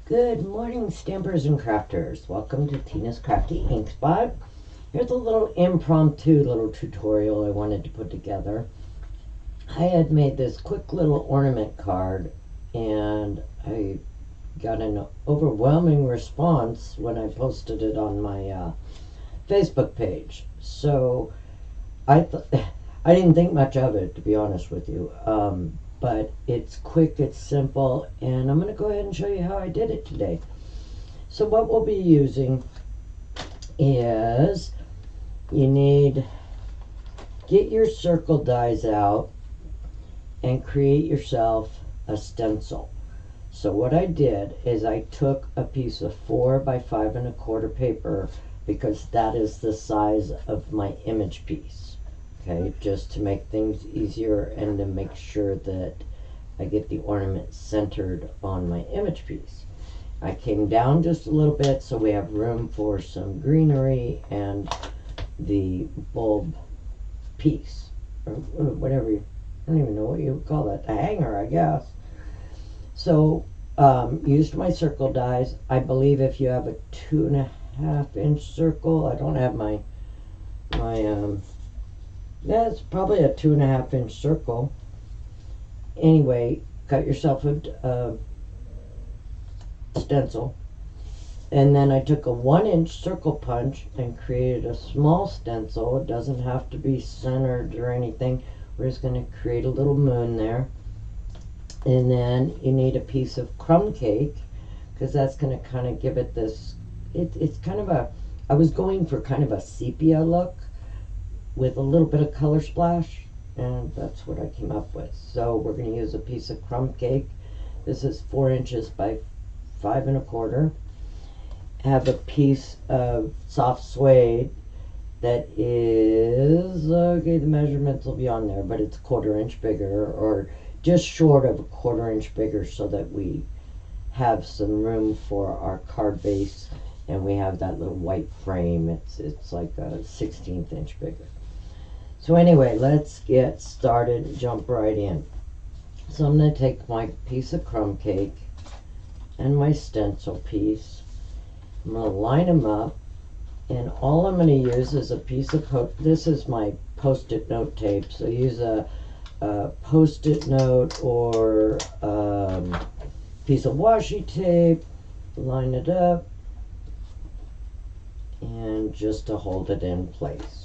Good morning, stampers and crafters. Welcome to Tina's Crafty Ink Spot. Here's a little impromptu little tutorial I wanted to put together. I had made this quick little ornament card and I got an overwhelming response when I posted it on my Facebook page. So I didn't think much of it, to be honest with you. But it's quick, it's simple, and I'm going to go ahead and show you how I did it today. So what we'll be using is get your circle dies out and create yourself a stencil. So what I did is I took a piece of 4 by 5 1/4 paper because that is the size of my image piece. Okay, just to make things easier and to make sure that I get the ornament centered on my image piece. I came down just a little bit so we have room for some greenery and the bulb piece, or whatever I don't even know what you would call that, a hanger, I guess. So used my circle dies. I believe if you have a 2.5 inch circle, I don't have my yeah, it's probably a 2.5 inch circle. Anyway, cut yourself a stencil. And then I took a 1 inch circle punch and created a small stencil. It doesn't have to be centered or anything. We're just going to create a little moon there. And then you need a piece of crumb cake because that's going to kind of give it this, it's kind of a, I was going for kind of a sepia look with a little bit of color splash, and that's what I came up with. So we're going to use a piece of crumb cake. This is 4 inches by 5 1/4. Have a piece of soft suede that is, okay, the measurements will be on there, but it's 1/4 inch bigger, or just short of a 1/4 inch bigger, so that we have some room for our card base, and we have that little white frame. It's like a 1/16 inch bigger. So anyway, let's get started and jump right in. So I'm going to take my piece of crumb cake and my stencil piece. I'm going to line them up, and all I'm going to use is a piece of, this is my post-it note tape, so use a post-it note or piece of washi tape, line it up, and just to hold it in place.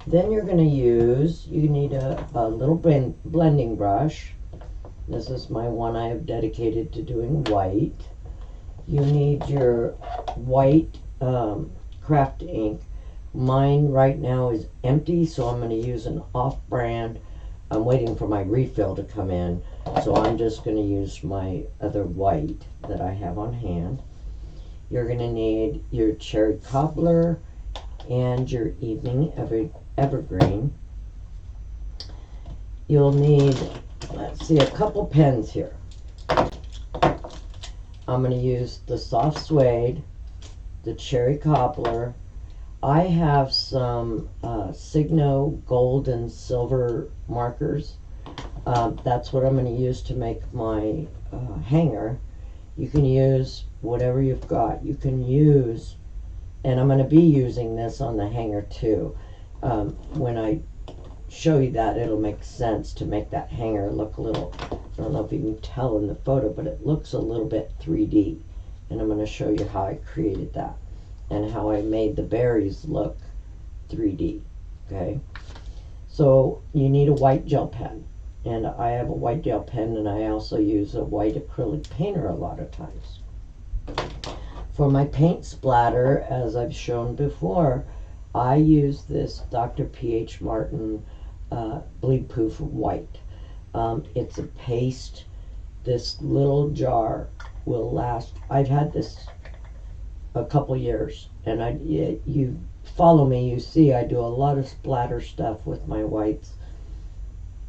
Then you're going to use, you need a little blending brush. This is my one I have dedicated to doing white. You need your white craft ink. Mine right now is empty, so I'm going to use an off-brand. I'm waiting for my refill to come in, so I'm just going to use my other white that I have on hand. You're going to need your cherry cobbler and your evening evergreen. You'll need, let's see, a couple pens here. I'm going to use the soft suede, the cherry cobbler. I have some Signo gold and silver markers. That's what I'm going to use to make my hanger. You can use whatever you've got. You can use, and I'm going to be using this on the hanger too. When I show you that, it'll make sense to make that hanger look a little, I don't know if you can tell in the photo, but it looks a little bit 3D. And I'm going to show you how I created that and how I made the berries look 3D. Okay, so you need a white gel pen, and I have a white gel pen, and I also use a white acrylic painter a lot of times. For my paint splatter, as I've shown before, I use this Dr. P.H. Martin bleed proof white. It's a paste. This little jar will last. I've had this a couple years, and you follow me, you see I do a lot of splatter stuff with my whites.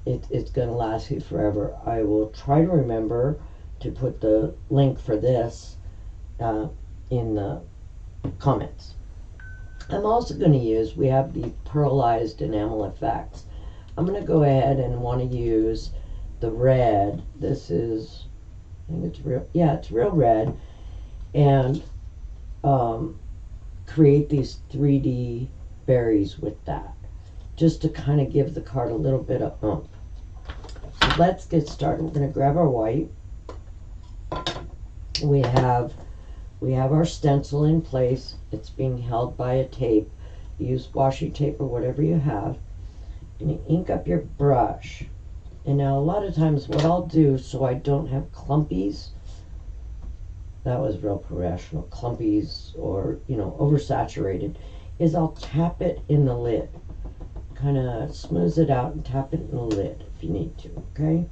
It's going to last you forever. I will try to remember to put the link for this in the comments. I'm also going to use, we have the pearlized enamel effects. I'm going to go ahead and want to use the red. This is think it's real, yeah, it's real red, and create these 3D berries with that, just to kind of give the card a little bit of oomph. So let's get started. We're going to grab our white. We have our stencil in place. It's being held by a tape. Use washi tape or whatever you have, and you ink up your brush. And now a lot of times what I'll do, so I don't have clumpies, that was real professional, clumpies or, you know, oversaturated, is I'll tap it in the lid. Kind of smooth it out and tap it in the lid if you need to, okay?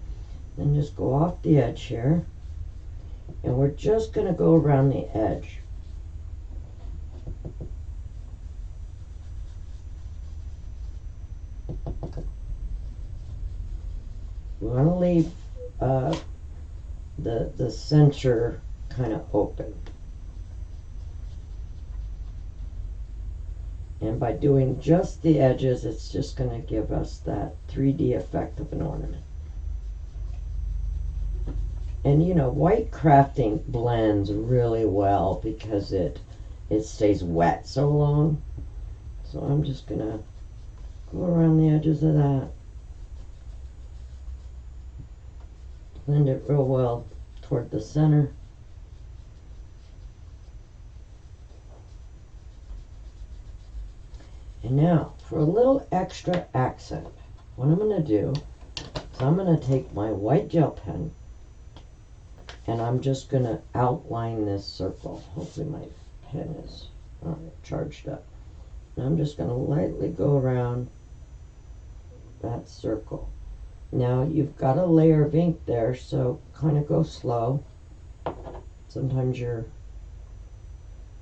Then just go off the edge here, and we're just going to go around the edge. We want to leave the center kind of open. And by doing just the edges, it's just going to give us that 3D effect of an ornament. And you know, white crafting blends really well because it stays wet so long. So I'm just going to go around the edges of that. Blend it real well toward the center. And now, for a little extra accent, what I'm going to do is I'm going to take my white gel pen and I'm just going to outline this circle. Hopefully my pen is charged up. And I'm just going to lightly go around that circle. Now you've got a layer of ink there, so kind of go slow. Sometimes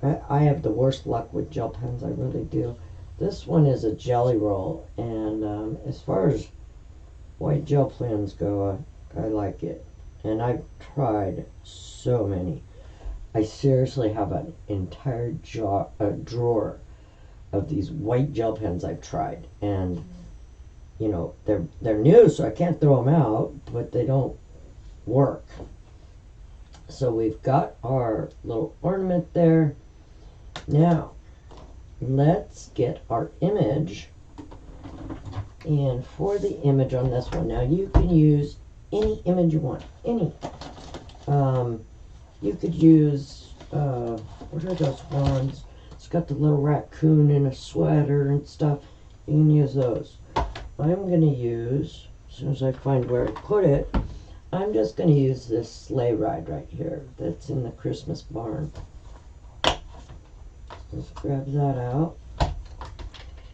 I have the worst luck with gel pens, I really do. This one is a jelly roll, and as far as white gel pens go, I like it. And I've tried so many. I seriously have an entire drawer of these white gel pens I've tried, and you know, they're new, so I can't throw them out, but they don't work. So we've got our little ornament there. Now, let's get our image. And for the image on this one, now you can use any image you want. Any. You could use, what are those ones? It's got the little raccoon in a sweater and stuff. You can use those. I'm going to use, as soon as I find where to put it, I'm just going to use this sleigh ride right here that's in the Christmas barn. Let's grab that out.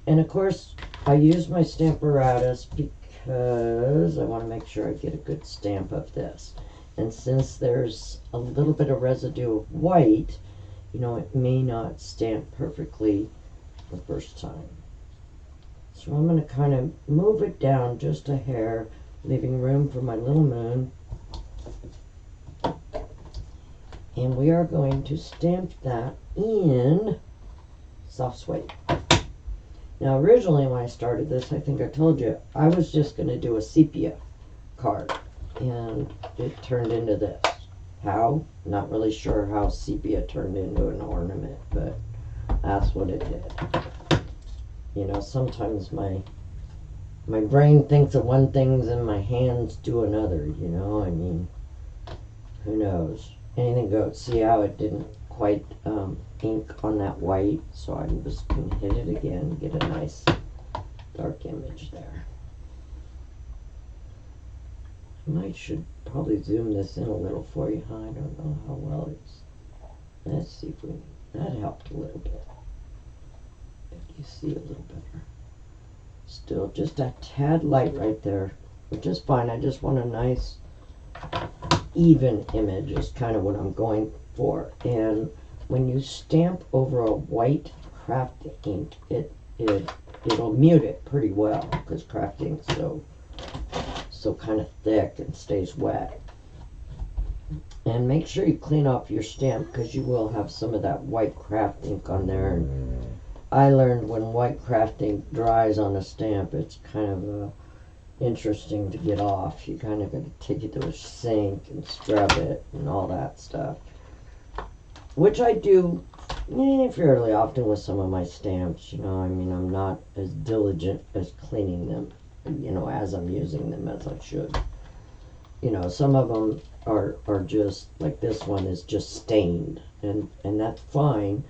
And of course, I use my Stamparatus because I want to make sure I get a good stamp of this. And since there's a little bit of residue of white, you know, it may not stamp perfectly the first time. So I'm going to kind of move it down just a hair, leaving room for my little moon. And we are going to stamp that in soft suede. Now originally when I started this, I think I told you, I was just going to do a sepia card. And it turned into this. How? Not really sure how sepia turned into an ornament, but that's what it did. You know, sometimes my brain thinks of one thing and my hands do another, you know, I mean, who knows? Anything goes. See how it didn't quite ink on that white, so I'm just going to hit it again, get a nice dark image there. I should probably zoom this in a little for you, huh? I don't know how well it's... Let's see if we... That helped a little bit. If you see a little better. Still just a tad light right there, which is fine. I just want a nice even image is kind of what I'm going for. And when you stamp over a white craft ink, it'll mute it pretty well because craft ink's so kind of thick and stays wet. And make sure you clean off your stamp because you will have some of that white craft ink on there. And I learned when white craft ink dries on a stamp, it's kind of interesting to get off. You kind of got to take it to a sink and scrub it and all that stuff, which I do fairly often with some of my stamps. I mean, I'm not as diligent as cleaning them, as I'm using them as I should. Some of them are just, like this one is just stained, and that's fine.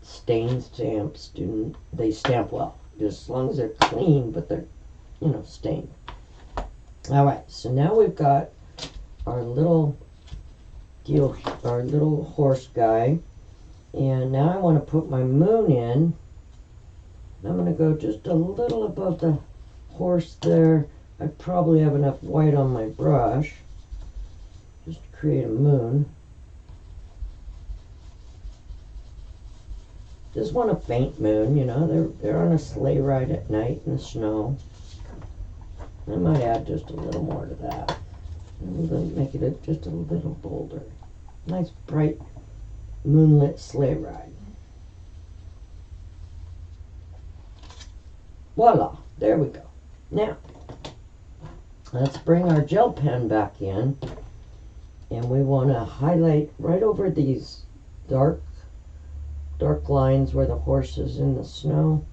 Stained stamps, they stamp well, just as long as they're clean, but they're, stained. Alright, so now we've got our little horse guy, and now I want to put my moon in. I'm going to go just a little above the horse there. I probably have enough white on my brush just to create a moon. Just want a faint moon, they're on a sleigh ride at night in the snow. I might add just a little more to that. And make it just a little bolder. Nice bright moonlit sleigh ride. Voila, there we go. Now, let's bring our gel pen back in, and we want to highlight right over these dark lines where the horse is in the snow.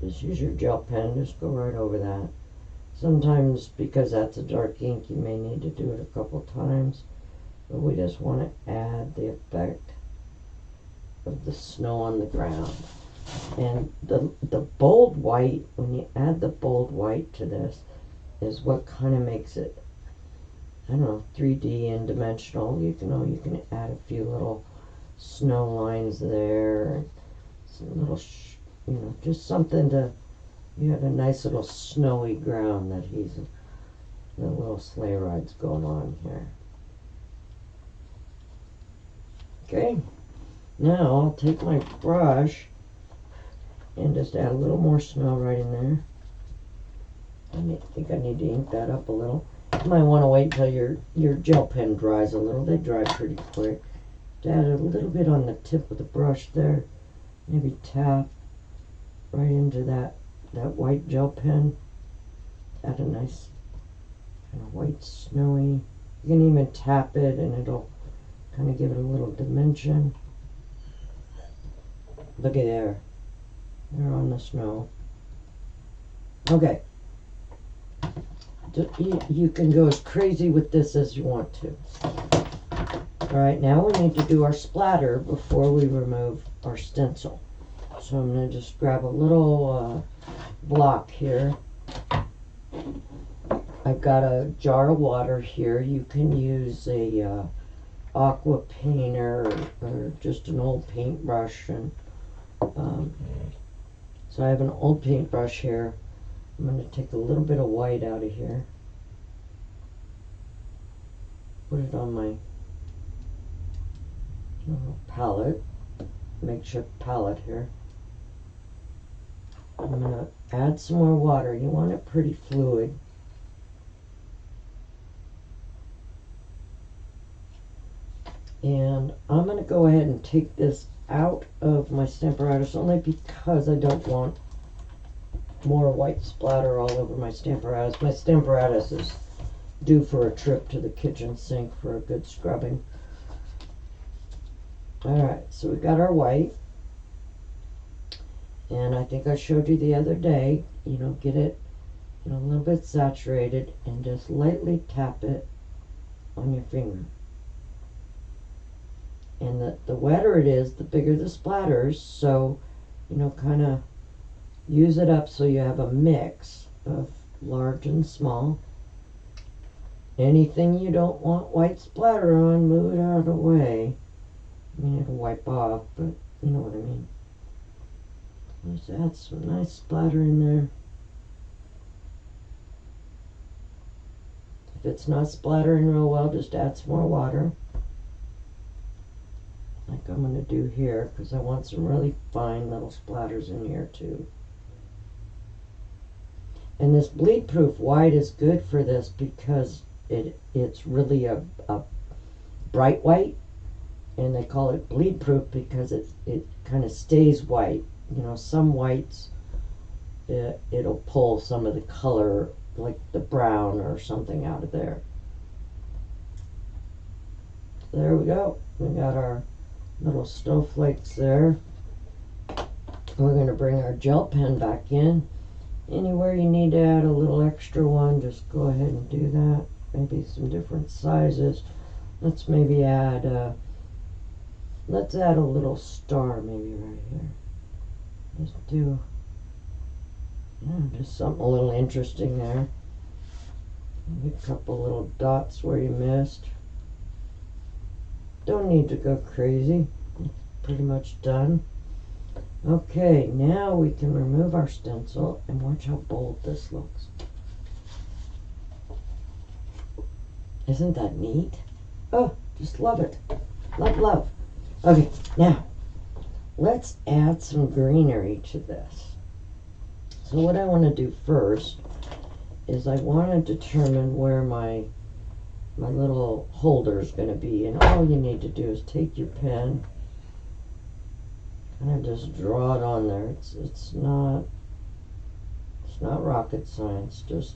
Just use your gel pen, just go right over that. Sometimes, because that's a dark ink, you may need to do it a couple times, but we just want to add the effect of the snow on the ground. And the bold white, when you add the bold white to this, is what kind of makes it, 3D and dimensional. You can add a few little snow lines there, and some little, just something to, you have a nice little snowy ground that the little sleigh ride's going on here. Okay, now I'll take my brush and just add a little more snow right in there. I think I need to ink that up a little. You might want to wait until your gel pen dries a little. They dry pretty quick. Add a little bit on the tip of the brush there. Maybe tap right into that white gel pen. Add a nice kind of white snowy. You can even tap it and it'll kind of give it a little dimension. Look at there. They're on the snow. Okay. You can go as crazy with this as you want to. Alright, now we need to do our splatter before we remove our stencil. So I'm going to just grab a little block here. I've got a jar of water here. You can use a aqua painter or just an old paintbrush. And so I have an old paintbrush here. I'm going to take a little bit of white out of here. Put it on my palette. Makeshift palette here. I'm going to add some more water. You want it pretty fluid. And I'm going to go ahead and take this out of my Stamparatus only because I don't want more white splatter all over my Stamparatus. My Stamparatus is due for a trip to the kitchen sink for a good scrubbing. Alright, so we got our white. And I think I showed you the other day, get it a little bit saturated and just lightly tap it on your finger. And the wetter it is, the bigger the splatters, so, kind of use it up so you have a mix of large and small. Anything you don't want white splatter on, move it out of the way. I mean, it'll wipe off, but you know what I mean. Let's add some nice splatter in there. If it's not splattering real well, just add some more water. Like I'm going to do here, because I want some really fine little splatters in here too. And this bleed proof white is good for this because it's really a bright white, and they call it bleed proof because it kind of stays white. Some whites, it'll pull some of the color, like the brown or something, out of there. There we go. We got our little snowflakes there. We're going to bring our gel pen back in. Anywhere you need to add a little extra one, just go ahead and do that. Maybe some different sizes. Let's maybe add let's add a little star maybe right here. Just do just something a little interesting there. Maybe a couple little dots where you missed. Don't need to go crazy. It's pretty much done. Okay, now we can remove our stencil and watch how bold this looks. Isn't that neat? Oh, just love it. Love, love. Okay, now let's add some greenery to this. So what I want to do first is I want to determine where my little holder is going to be, and all you need to do is take your pen and just draw it on there. It's not rocket science. Just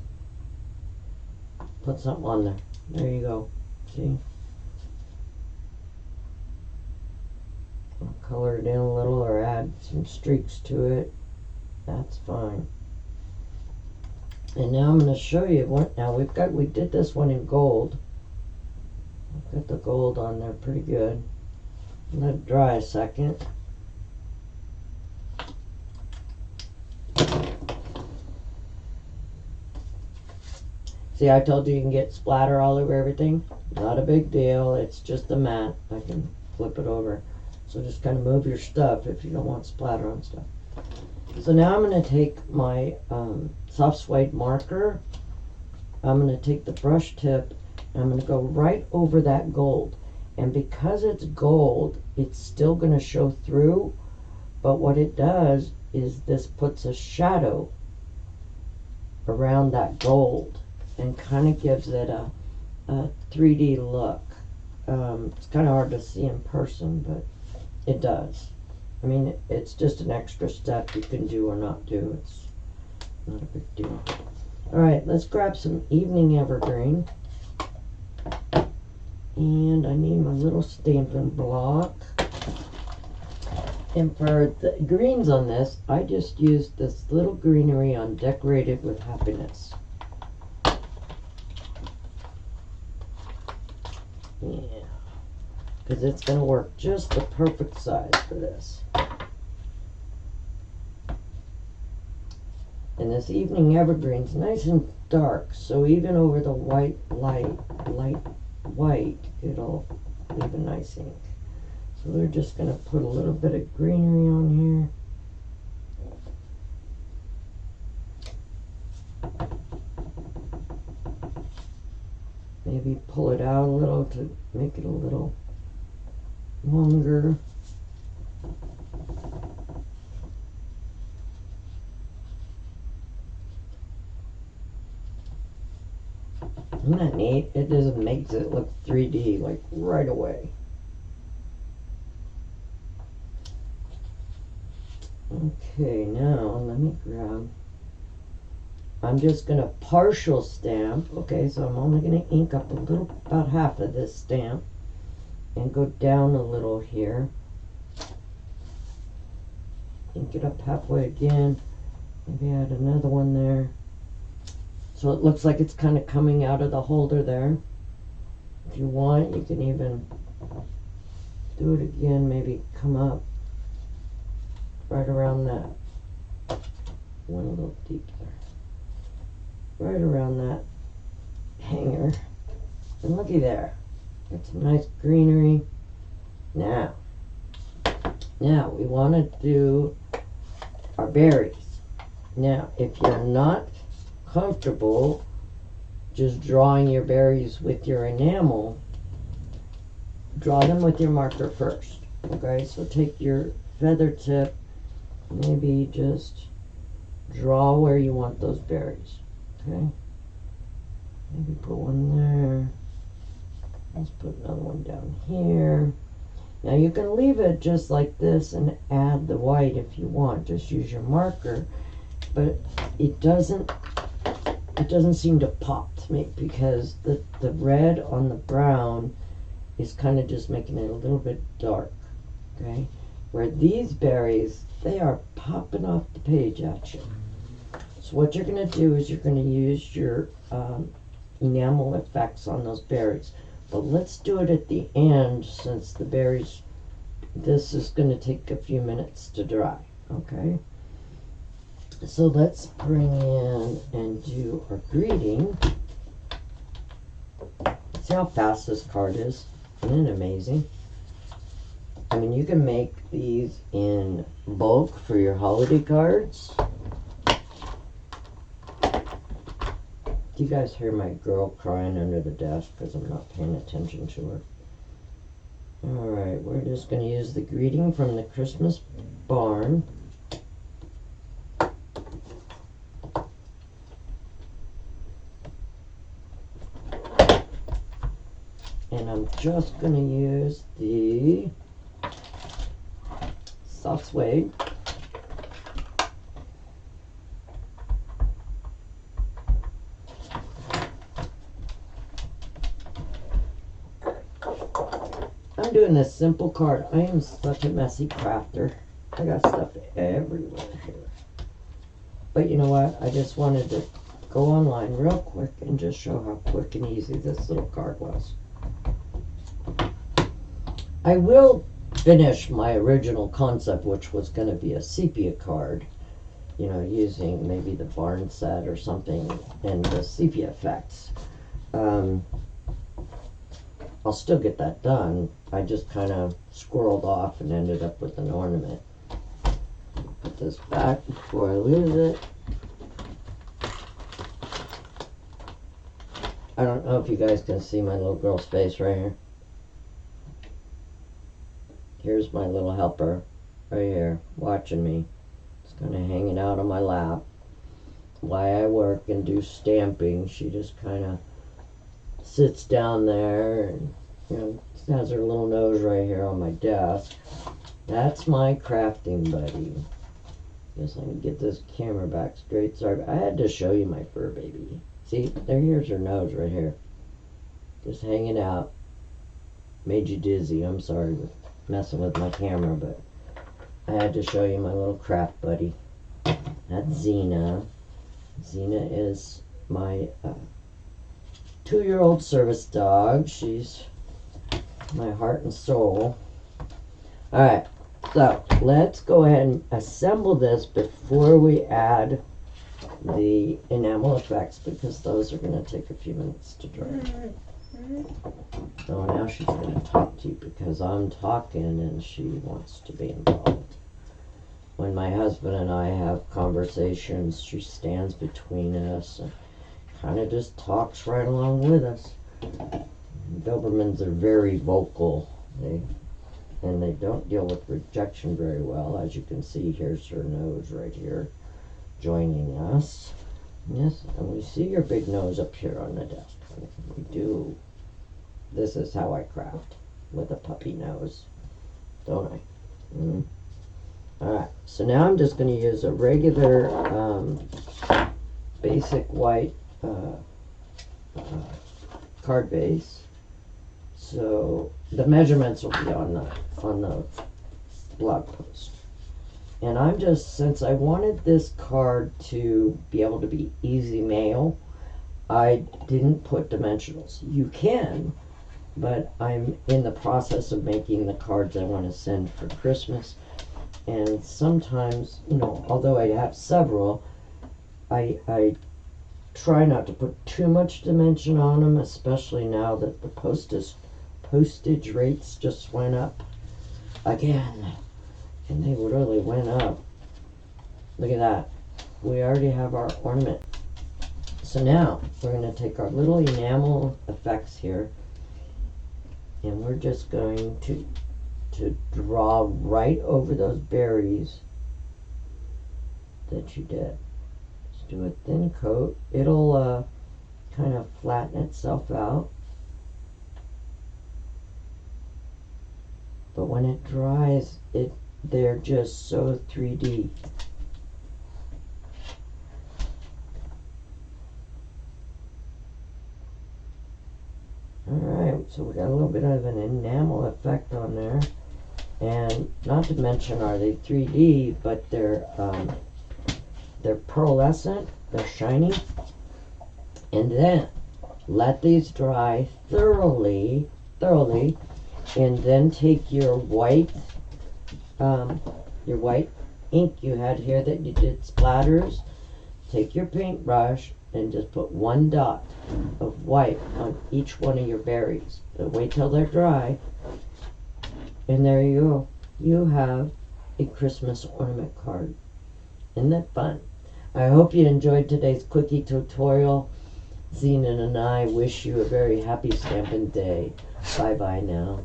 put something on there. There you go. See? I'll color it in a little or add some streaks to it. That's fine. And now I'm going to show you what. Now we did this one in gold. I've got the gold on there pretty good. Let it dry a second. See, I told you can get splatter all over everything. Not a big deal. It's just a mat. I can flip it over. So just kind of move your stuff if you don't want splatter on stuff. So now I'm going to take my soft suede marker. I'm going to take the brush tip and I'm going to go right over that gold. And because it's gold, it's still going to show through. But what it does is this puts a shadow around that gold and kind of gives it a 3D look. It's kind of hard to see in person, but it does. I mean, it's just an extra step you can do or not do. It's not a big deal. Alright, let's grab some evening evergreen. And I need my little stamping block. And for the greens on this, I just used this little greenery on Decorated with Happiness. Yeah, because it's going to work just the perfect size for this. And this evening evergreen's nice and dark, so even over the white light white, it'll leave a nice ink. So we're just going to put a little bit of greenery on here. Maybe pull it out a little to make it a little longer. Isn't that neat? It just makes it look 3D like right away. Okay, now let me grab. I'm just going to partial stamp. Okay, so I'm only going to ink up a little, about half of this stamp, and go down a little here. Ink it up halfway again. Maybe add another one there. So it looks like it's kind of coming out of the holder there. If you want, you can even do it again, maybe come up right around that. One a little deep there. Right around that hanger. And looky there. Got some nice greenery. Now we want to do our berries. Now, if you're not comfortable just drawing your berries with your enamel, draw them with your marker first. Okay, so take your feather tip, maybe just draw where you want those berries. Okay, maybe put one there. Let's put another one down here. Now you can leave it just like this and add the white if you want. Just use your marker but it doesn't seem to pop to me because the red on the brown is kind of just making it a little bit dark, okay? Where these berries, they are popping off the page at you. So what you're going to do is you're going to use your enamel effects on those berries. But let's do it at the end since the berries, this is going to take a few minutes to dry, okay? So let's bring in and do our greeting. See how fast this card is? Isn't it amazing? I mean, you can make these in bulk for your holiday cards. Do you guys hear my girl crying under the desk because I'm not paying attention to her? Alright, we're just going to use the greeting from the Christmas barn. And I'm just going to use the soft suede. I'm doing this simple card. I am such a messy crafter. I got stuff everywhere here. But you know what? I just wanted to go online real quick and just show how quick and easy this little card was. I will finish my original concept, which was going to be a sepia card, you know, using maybe the barn set or something and the sepia effects. I'll still get that done. I just kind of squirreled off and ended up with an ornament. Put this back before I lose it. I don't know if you guys can see my little girl's face right here. Here's my little helper right here watching me. It's kind of hanging out on my lap. While I work and do stamping, she just kind of sits down there and, you know, has her little nose right here on my desk. That's my crafting buddy. Guess let me get this camera back straight. Sorry, I had to show you my fur baby. See, here's her nose right here. Just hanging out. Made you dizzy. I'm sorry with messing with my camera, but I had to show you my little craft buddy. That's Xena. Xena is my 2-year-old service dog. She's my heart and soul. Alright, so let's go ahead and assemble this before we add the enamel effects because those are going to take a few minutes to dry. So now she's going to talk to you because I'm talking and she wants to be involved. When my husband and I have conversations, she stands between us and kind of just talks right along with us. Dobermans are very vocal. They don't deal with rejection very well. As you can see, here's her nose right here joining us. Yes, and we see your big nose up here on the desk. We do. This is how I craft, with a puppy nose, don't I? Alright, so now I'm just going to use a regular basic white card base. So the measurements will be on the blog post. And I'm just, since I wanted this card to be able to be easy mail, I didn't put dimensionals. You can, but I'm in the process of making the cards I want to send for Christmas. And sometimes, you know, although I have several, I try not to put too much dimension on them, especially now that the postage rates just went up again. And they really went up. Look at that. We already have our ornament. So now we're going to take our little enamel effects here and we're just going to draw right over those berries that you did. Just do a thin coat. It'll kind of flatten itself out. But when it dries, they're just so 3D. So we got a little bit of an enamel effect on there. And not to mention, are they 3D, but they're pearlescent, they're shiny. And then let these dry thoroughly, and then take your white ink you had here that you did splatters. Take your paintbrush and just put one dot of white on each one of your berries. But wait till they're dry. And there you go. You have a Christmas ornament card. Isn't that fun? I hope you enjoyed today's quickie tutorial. Zenon and I wish you a very happy Stampin' Day. Bye-bye now.